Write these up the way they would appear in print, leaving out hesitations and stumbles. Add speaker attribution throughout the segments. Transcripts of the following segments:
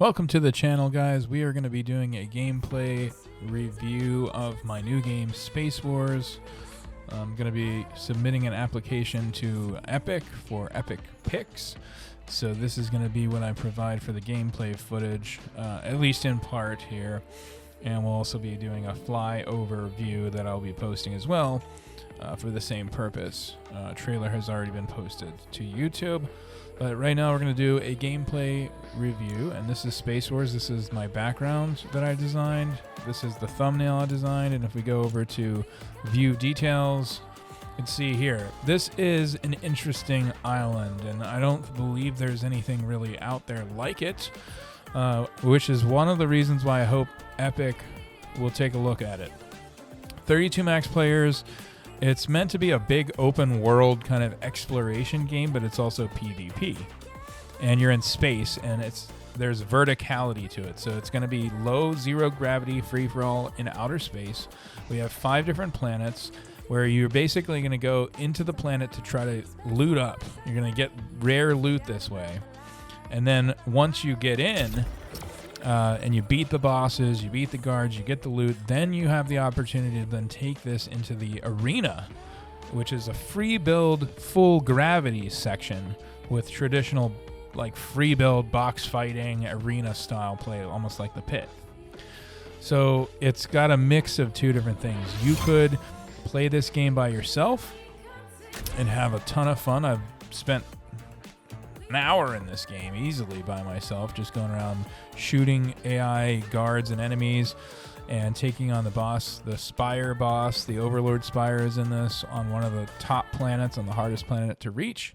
Speaker 1: Welcome to the channel, guys. We are going to be doing a gameplay review of my new game, Space Wars. I'm going to be submitting an application to Epic for Epic Picks. So this is going to be what I provide for the gameplay footage, at least in part here. And we'll also be doing a flyover view that I'll be posting as well for the same purpose. Trailer has already been posted to YouTube. But right now we're going to do a gameplay review, and this is Space Wars. This is my background that I designed. This is the thumbnail I designed, and if we go over to view details, you can see here, this is an interesting island, and I don't believe there's anything really out there like it, which is one of the reasons why I hope Epic will take a look at it. 32 max players. It's meant to be a big open world kind of exploration game, but it's also PvP. And you're in space, and there's verticality to it. So it's going to be low, zero gravity, free-for-all in outer space. We have 5 different planets where you're basically going to go into the planet to try to loot up. You're going to get rare loot this way. And then once you get in, and you beat the bosses, you beat the guards, you get the loot, then you have the opportunity to then take this into the arena, which is a free build, full gravity section with traditional like free build, box fighting, arena style play, almost like the pit. So it's got a mix of 2 different things. You could play this game by yourself and have a ton of fun. I've spent an hour in this game easily by myself, just going around shooting AI guards and enemies and taking on the boss, the Spire boss. The Overlord Spire is in this on one of the top planets, on the hardest planet to reach.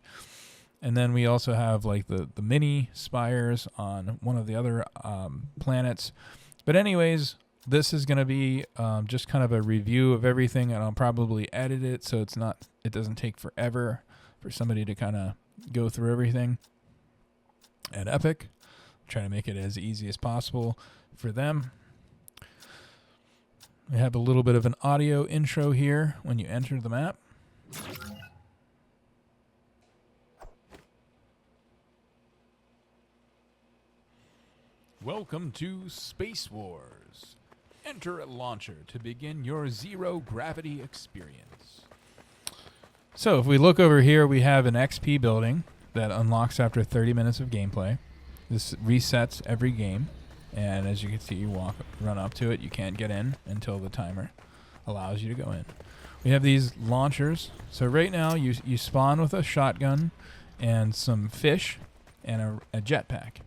Speaker 1: And then we also have like the mini Spires on one of the other planets. But anyways, this is going to be just kind of a review of everything, and I'll probably edit it so it doesn't take forever for somebody to kind of go through everything at Epic. Try to make it as easy as possible for them. We have a little bit of an audio intro here when you enter the map. Welcome to Space Wars. Enter a launcher to begin your zero gravity experience. So if we look over here, we have an XP building that unlocks after 30 minutes of gameplay. This resets every game, and as you can see, you run up to it. You can't get in until the timer allows you to go in. We have these launchers. So right now, you spawn with a shotgun and some fish and a jetpack.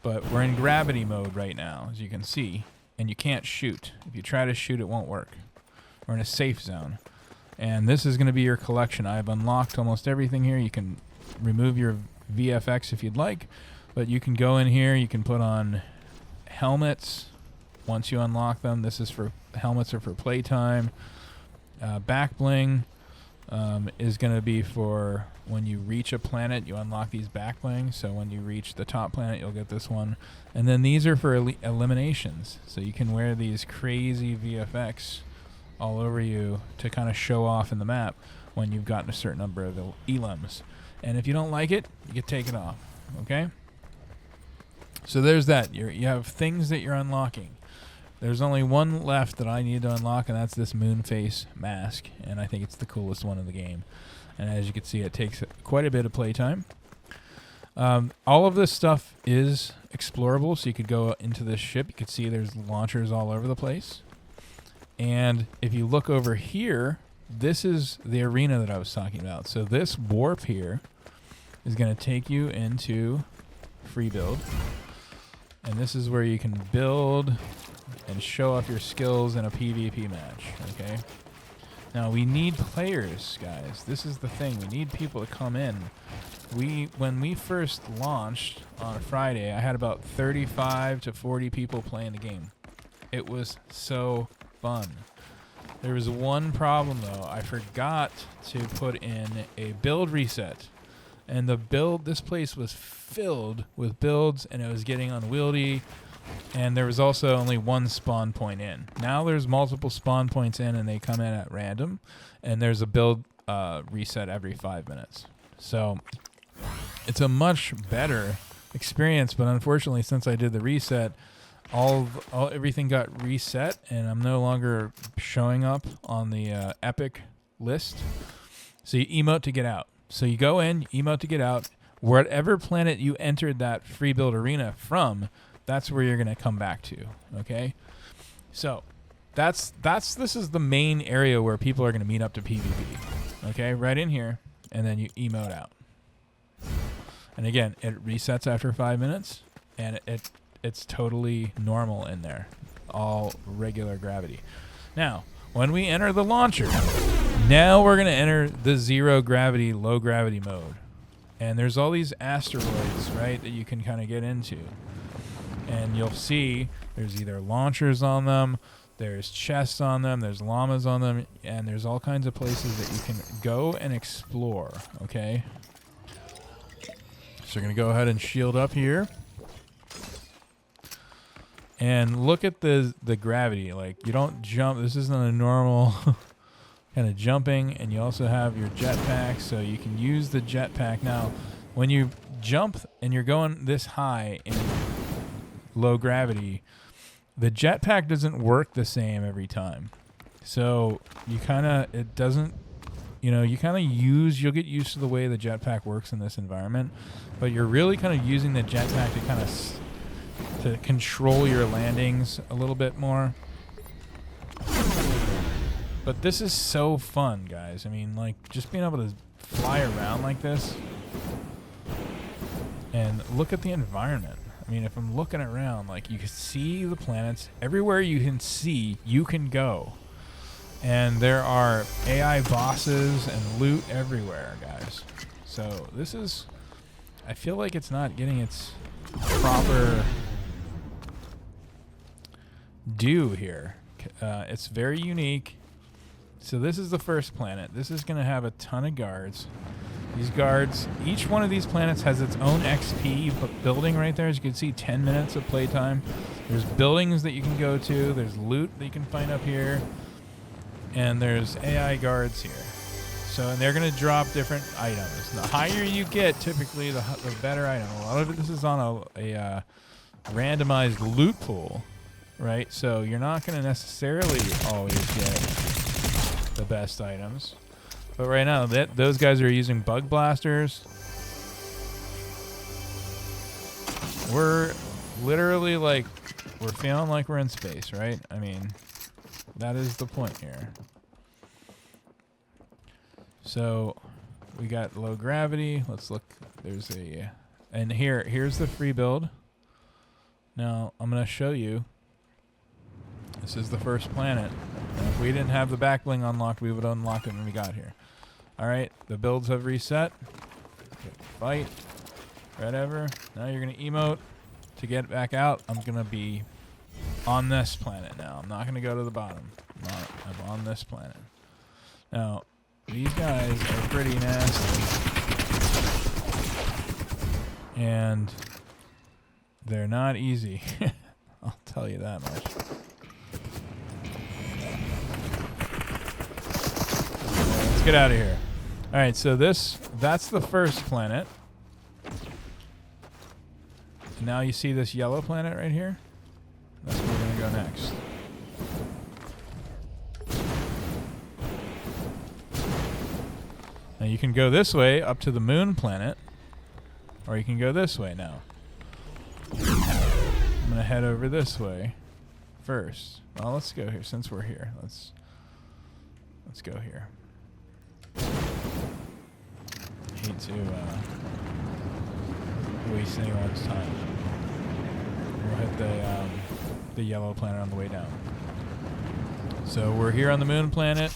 Speaker 1: But we're in gravity mode right now, as you can see, and you can't shoot. If you try to shoot, it won't work. We're in a safe zone. And this is going to be your collection. I've unlocked almost everything here. You can remove your VFX if you'd like, but you can go in here. You can put on helmets once you unlock them. This is for helmets are for playtime. Backbling is going to be for when you reach a planet. You unlock these backblings. So when you reach the top planet, you'll get this one. And then these are for eliminations. So you can wear these crazy VFX all over you to kind of show off in the map when you've gotten a certain number of the elims. And if you don't like it, you can take it off. Okay? So there's that. You have things that you're unlocking. There's only one left that I need to unlock, and that's this moon face mask. And I think it's the coolest one in the game. And as you can see, it takes quite a bit of playtime. All of this stuff is explorable, so you could go into this ship. You could see there's launchers all over the place. And if you look over here, this is the arena that I was talking about. So this warp here is going to take you into free build. And this is where you can build and show off your skills in a PvP match. Okay. Now we need players, guys. This is the thing. We need people to come in. When we first launched on Friday, I had about 35 to 40 people playing the game. It was so fun. There was one problem though. I forgot to put in a build reset, and this place was filled with builds, and it was getting unwieldy, and there was also only one spawn point in. Now there's multiple spawn points in, and they come in at random, and there's a build reset every 5 minutes. So it's a much better experience, but unfortunately, since I did the reset, everything got reset, and I'm no longer showing up on the epic list. So you emote to get out. So you go in, emote to get out. Whatever planet you entered that free build arena from, that's where you're gonna come back to. Okay, so this is the main area where people are gonna meet up to PvP. Okay, right in here, and then you emote out. And again, it resets after 5 minutes, and it's totally normal in there, all regular gravity. Now, when we enter the launcher, now we're gonna enter the zero gravity, low gravity mode. And there's all these asteroids, right, that you can kind of get into. And you'll see there's either launchers on them, there's chests on them, there's llamas on them, and there's all kinds of places that you can go and explore, okay? So we're going to go ahead and shield up here. And look at the gravity. Like, you don't jump. This isn't a normal kind of jumping. And you also have your jetpack, so you can use the jetpack. Now, when you jump and you're going this high in low gravity, the jetpack doesn't work the same every time. So you kind of, it doesn't, you know, you kind of you'll get used to the way the jetpack works in this environment, but you're really kind of using the jetpack to kind of to control your landings a little bit more. But this is so fun, guys. I mean, like, just being able to fly around like this and look at the environment. I mean, if I'm looking around, like, you can see the planets. Everywhere you can see, you can go. And there are AI bosses and loot everywhere, guys. So this is, I feel like it's not getting its proper due here. It's very unique. So this is the first planet. This is going to have a ton of guards. These guards, each one of these planets has its own XP building right there. As you can see, 10 minutes of playtime. There's buildings that you can go to. There's loot that you can find up here. And there's AI guards here. So, and they're going to drop different items. The higher you get, typically, the better item. A lot of this is on a randomized loot pool, right? So you're not going to necessarily always get the best items. But right now, those guys are using bug blasters. We're literally like, we're feeling like we're in space, right? I mean, that is the point here. So we got low gravity. Let's look. There's a, and here's the free build. Now I'm gonna show you. This is the first planet. And if we didn't have the backbling unlocked, we would unlock it when we got here. All right, the builds have reset. Fight, whatever. Now you're gonna emote to get back out. I'm gonna be on this planet now. I'm not gonna go to the bottom. I'm on this planet. Now, these guys are pretty nasty, and they're not easy. I'll tell you that much. Let's get out of here. All right, so that's the first planet. Now you see this yellow planet right here? That's where we're going to go next. Now you can go this way up to the moon planet, or you can go this way now. I'm going to head over this way first. Well, let's go here since we're here. Let's go here. I hate to waste anyone's time. We'll hit the yellow planet on the way down. So we're here on the moon planet.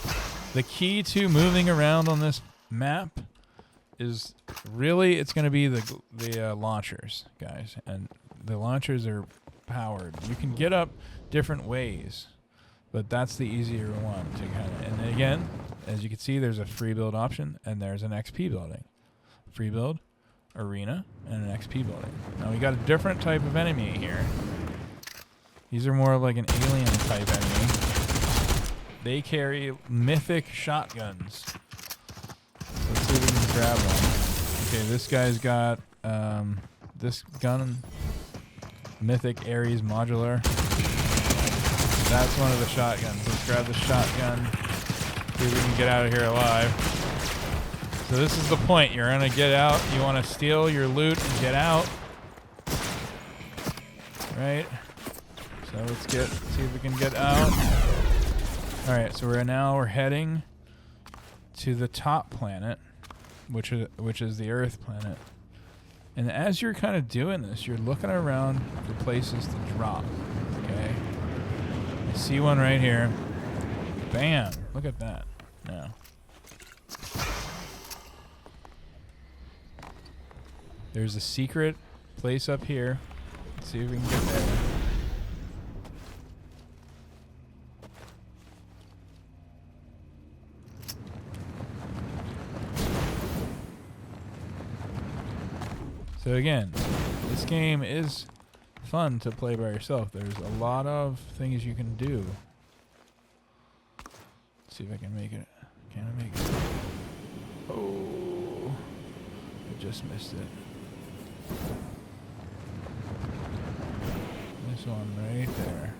Speaker 1: The key to moving around on this map is really, it's going to be the launchers, guys. And the launchers are powered. You can get up different ways, but that's the easier one to kind of. And then again, as you can see, there's a free build option, and there's an XP building. Free build, arena, and an XP building. Now we got a different type of enemy here. These are more like an alien type enemy. They carry mythic shotguns. Let's see if we can grab one. Okay, this guy's got this gun, Mythic Ares Modular. That's one of the shotguns. Let's grab the shotgun. See if we can get out of here alive. So this is the point. You're gonna get out. You want to steal your loot and get out. Right? So let's see if we can get out. Alright, so we're heading to the top planet, which is the Earth planet. And as you're kind of doing this, you're looking around for places to drop. Okay? I see one right here. Bam! Look at that. Now. There's a secret place up here. Let's see if we can get there. So again, this game is fun to play by yourself. There's a lot of things you can do. Let's see if I can make it. Can I make it? Oh, I just missed it. This one right there.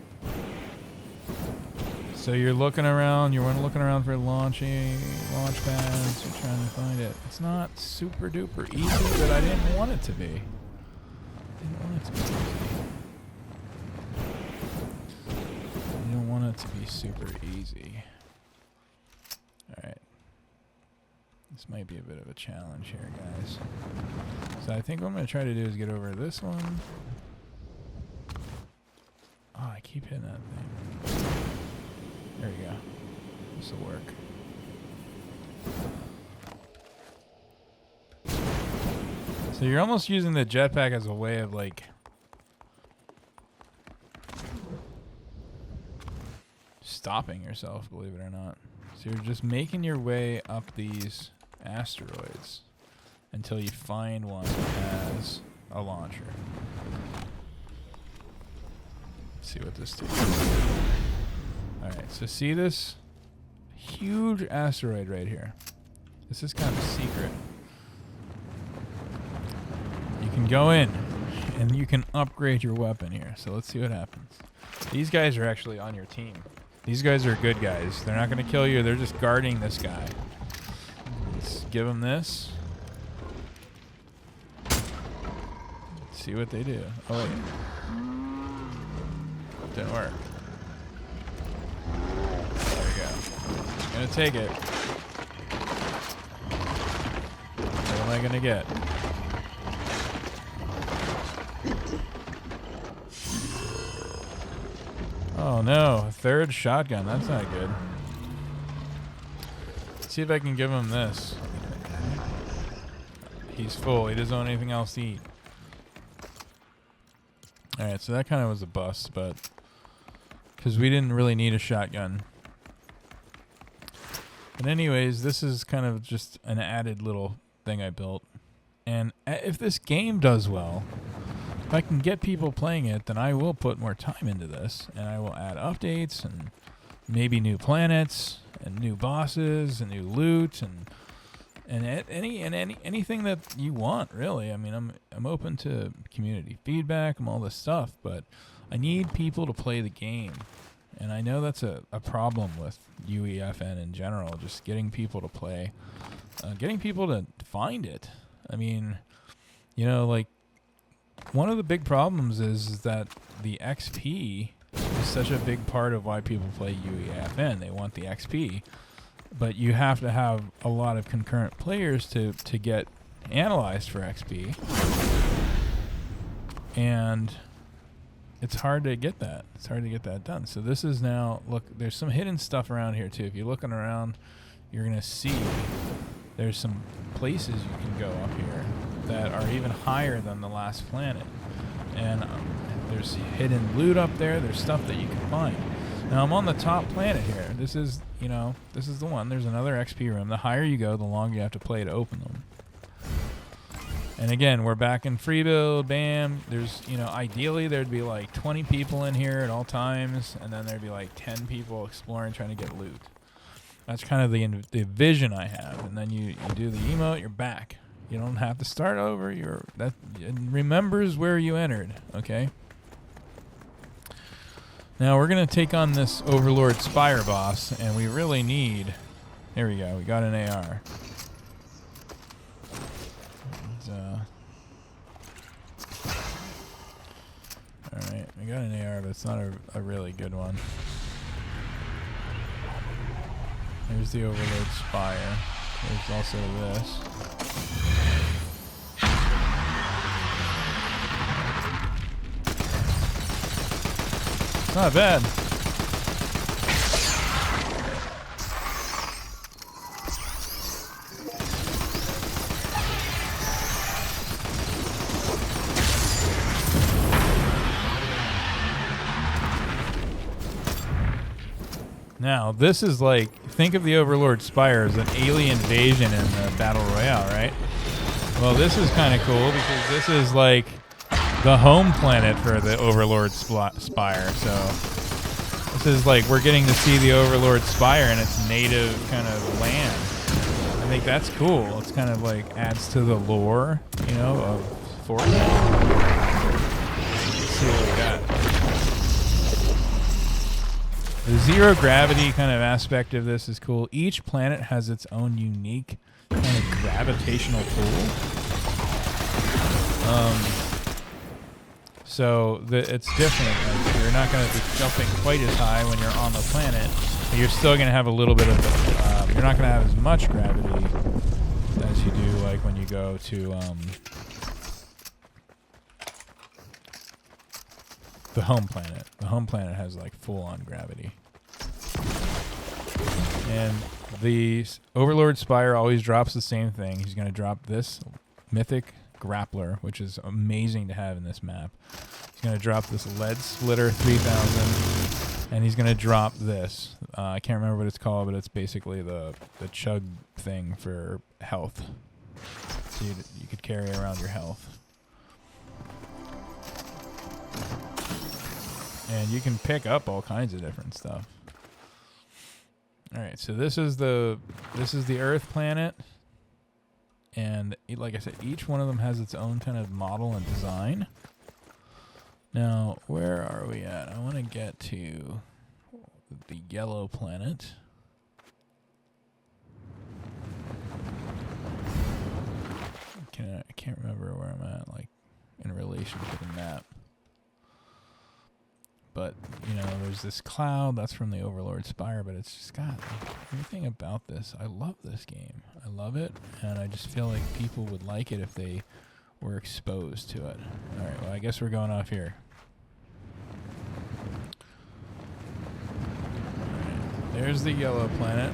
Speaker 1: So you're looking around, you're looking around for launch pads, you're trying to find it. It's not super duper easy, but I didn't want it to be. I don't want it to be super easy. Alright. This might be a bit of a challenge here, guys. So I think what I'm going to try to do is get over this one. Oh, I keep hitting that thing. There we go. This will work. So you're almost using the jetpack as a way of like stopping yourself, believe it or not. So you're just making your way up these asteroids until you find one that has a launcher. Let's see what this does. Alright, so see this huge asteroid right here? This is kind of a secret. You can go in and you can upgrade your weapon here. So let's see what happens. These guys are actually on your team. These guys are good guys. They're not going to kill you. They're just guarding this guy. Let's give them this. Let's see what they do. Oh, wait. Didn't work. There we go. I'm going to take it. What am I going to get? Oh no, a third shotgun. That's not good. Let's see if I can give him this. He's full. He doesn't want anything else to eat. Alright, so that kind of was a bust, but because we didn't really need a shotgun. But anyways, this is kind of just an added little thing I built. And if this game does well, if I can get people playing it, then I will put more time into this, and I will add updates and maybe new planets and new bosses and new loot and anything that you want, really. I mean, I'm open to community feedback and all this stuff, but I need people to play the game. And I know that's a problem with UEFN in general, just getting people to play, getting people to find it. I mean, you know, like, one of the big problems is that the XP is such a big part of why people play UEFN. They want the XP, but you have to have a lot of concurrent players to get analyzed for XP, and it's hard to get that. It's hard to get that done. So this is now, look, there's some hidden stuff around here too. If you're looking around, you're going to see there's some places you can go up here that are even higher than the last planet. And there's hidden loot up there. There's stuff that you can find. Now I'm on the top planet here. This is, you know, this is the one. There's another XP room. The higher you go, the longer you have to play to open them. And again, we're back in free build. Bam. There's, you know, ideally there'd be like 20 people in here at all times, and then there'd be like 10 people exploring, trying to get loot. That's kind of the vision I have. And then you do the emote, you're back. You don't have to start over. It remembers where you entered. Okay. Now we're gonna take on this Overlord Spire boss, and we really need. There we go. We got an AR. All right, we got an AR, but it's not a really good one. There's the Overlord Spire. There's also this. It's not bad. Now, this is like, think of the Overlord Spire as an alien invasion in the Battle Royale, right? Well, this is kind of cool because this is like the home planet for the Overlord Spire. So this is like we're getting to see the Overlord Spire in its native kind of land. I think that's cool. It's kind of like adds to the lore, you know, of Fortnite. Let's see what we got. The zero gravity kind of aspect of this is cool. Each planet has its own unique kind of gravitational pull. So it's different. Like you're not going to be jumping quite as high when you're on the planet, but you're still going to have a little bit of. You're not going to have as much gravity as you do like when you go to the home planet. The home planet has like full-on gravity. And the Overlord Spire always drops the same thing. He's going to drop this mythic grappler, which is amazing to have in this map. He's going to drop this lead splitter 3000, and he's going to drop this. I can't remember what it's called, but it's basically the chug thing for health. So you could carry around your health. And you can pick up all kinds of different stuff. All right, so this is the Earth planet, and like I said, each one of them has its own kind of model and design. Now, where are we at? I want to get to the yellow planet. I can't remember where I'm at, like in relation to the map. But, you know, there's this cloud. That's from the Overlord Spire, but it's just got everything about this. I love this game. I love it, and I just feel like people would like it if they were exposed to it. All right, well, I guess we're going off here. Right, there's the yellow planet.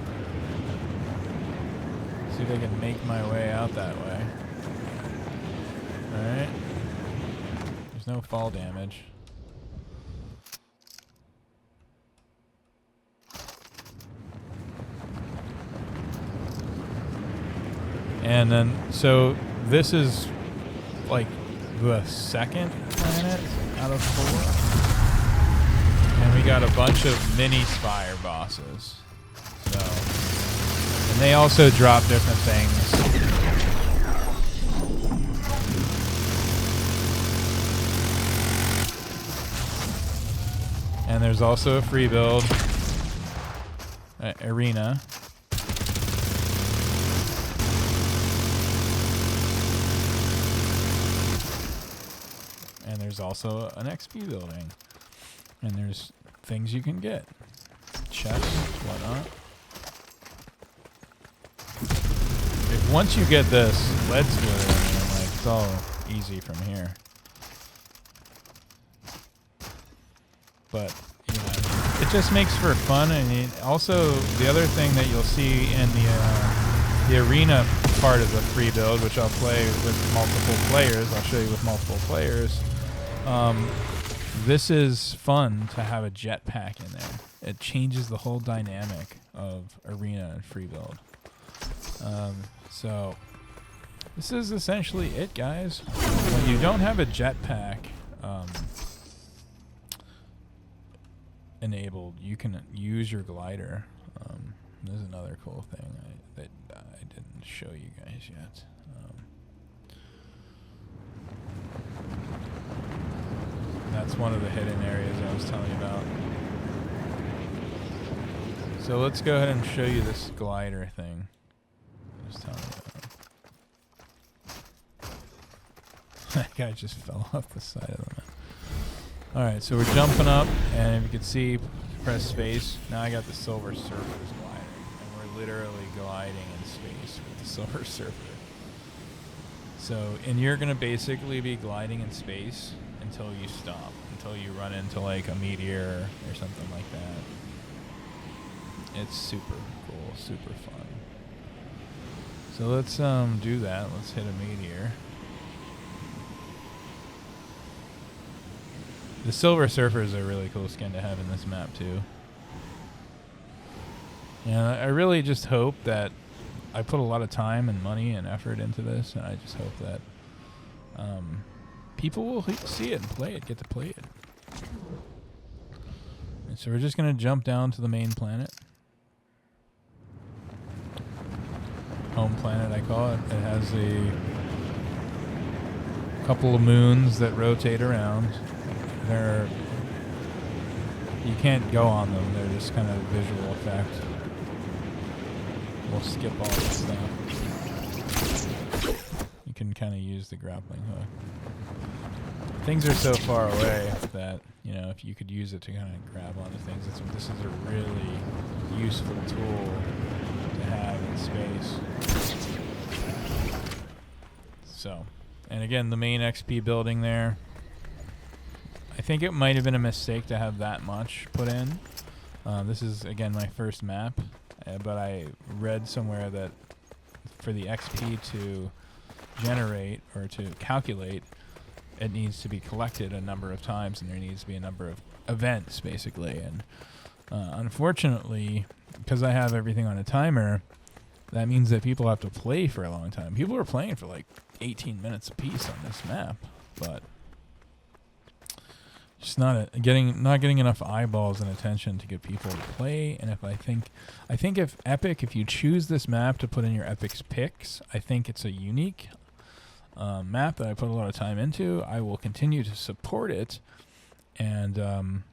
Speaker 1: See if I can make my way out that way. All right. There's no fall damage. And then, so this is like the second planet out of 4. And we got a bunch of mini Spire bosses. So, and they also drop different things. And there's also a free build, arena. And there's also an XP building. And there's things you can get. Chests, whatnot. Once you get this lead splitter, like, it's all easy from here. But, you know, it just makes for fun. And also, the other thing that you'll see in the arena part of the free build, which I'll play with multiple players. I'll show you with multiple players. This is fun to have a jetpack in there. It changes the whole dynamic of arena and free build. So this is essentially it, guys. When you don't have a jetpack enabled, you can use your glider. There's another cool thing that I didn't show you guys yet. That's one of the hidden areas I was telling you about. So let's go ahead and show you this glider thing. Just telling you about. That guy just fell off the side of the map. Alright, so we're jumping up, and if you can see, press space. Now I got the Silver Surfer's glider, and we're literally gliding in space with the Silver Surfer. So, and you're going to basically be gliding in space until you stop, until you run into like a meteor or something like that. It's super cool, super fun. So let's do that. Let's hit a meteor. The Silver Surfer is a really cool skin to have in this map too. Yeah, I really just hope that I put a lot of time and money and effort into this, and I just hope that people will see it and play it, get to play it. And so we're just going to jump down to the main planet. Home planet, I call it. It has a couple of moons that rotate around. You can't go on them. They're just kind of visual effect. We'll skip all this stuff. You can kind of use the grappling hook. Things are so far away that, you know, if you could use it to kind of grab onto things, this is a really useful tool to have in space. So, and again, the main XP building there. I think it might have been a mistake to have that much put in. This is, again, my first map. But I read somewhere that for the XP to generate or to calculate, it needs to be collected a number of times, and there needs to be a number of events, basically. And unfortunately, because I have everything on a timer, that means that people have to play for a long time. People are playing for like 18 minutes apiece on this map, but just not getting enough eyeballs and attention to get people to play. And I think if Epic, if you choose this map to put in your Epic's picks, I think it's a unique map that I put a lot of time into. I will continue to support it, and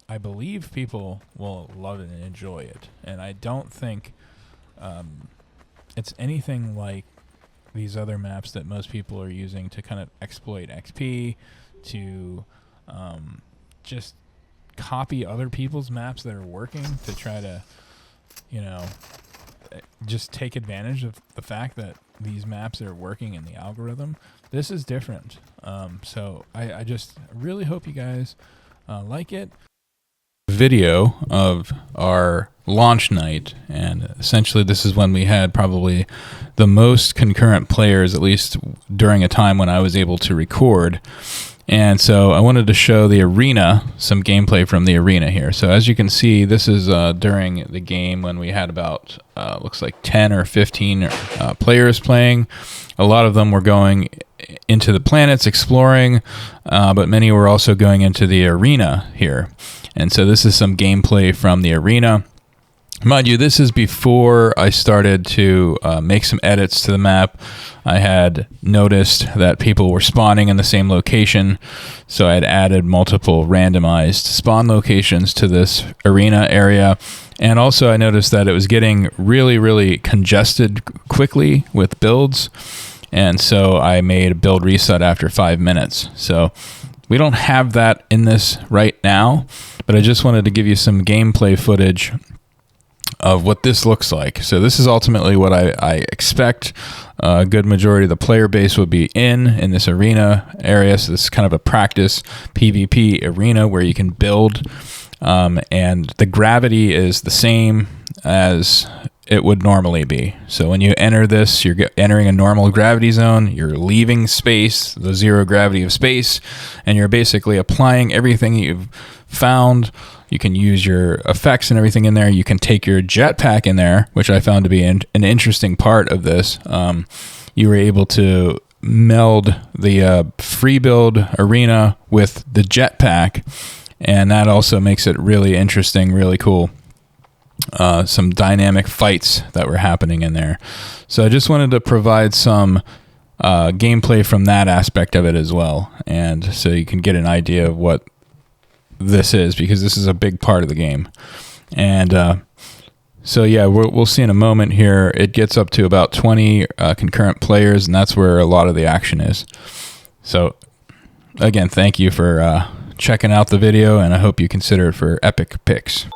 Speaker 1: I believe people will love it and enjoy it. And I don't think it's anything like these other maps that most people are using to kind of exploit XP, to just copy other people's maps that are working to try to, you know, just take advantage of the fact that these maps are working in the algorithm. This is different. So I just really hope you guys like it. Video of our launch night, and essentially this is when we had probably the most concurrent players, at least during a time when I was able to record. And so I wanted to show the arena, some gameplay from the arena here. So as you can see, this is during the game when we had about, looks like 10 or 15 players playing. A lot of them were going into the planets, exploring, but many were also going into the arena here. And so this is some gameplay from the arena. Mind you, this is before I started to make some edits to the map. I had noticed that people were spawning in the same location, so I had added multiple randomized spawn locations to this arena area. And also I noticed that it was getting really, really congested quickly with builds. And so I made a build reset after 5 minutes. So we don't have that in this right now, but I just wanted to give you some gameplay footage of what this looks like. So this is ultimately what I expect a good majority of the player base would be in this arena area. So this is kind of a practice PvP arena where you can build, and the gravity is the same as it would normally be. So when you enter this, you're entering a normal gravity zone, you're leaving space, the zero gravity of space, and you're basically applying everything you've found. You can use your effects and everything in there. You can take your jetpack in there, which I found to be an interesting part of this. You were able to meld the free build arena with the jetpack, and that also makes it really interesting, really cool. Some dynamic fights that were happening in there. So I just wanted to provide some gameplay from that aspect of it as well, and so you can get an idea of what this is, because this is a big part of the game. And so yeah, we'll see in a moment here. It gets up to about 20 concurrent players, and that's where a lot of the action is. So again, thank you for checking out the video, and I hope you consider it for epic picks.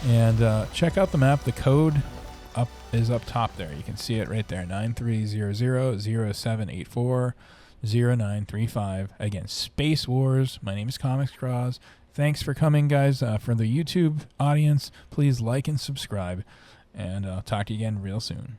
Speaker 1: And check out the map. The code is up top there. You can see it right there, 93000784. 0935. Again, Space Wars. My name is Comics Cross. Thanks for coming, guys. For the YouTube audience, please like and subscribe. And I'll talk to you again real soon.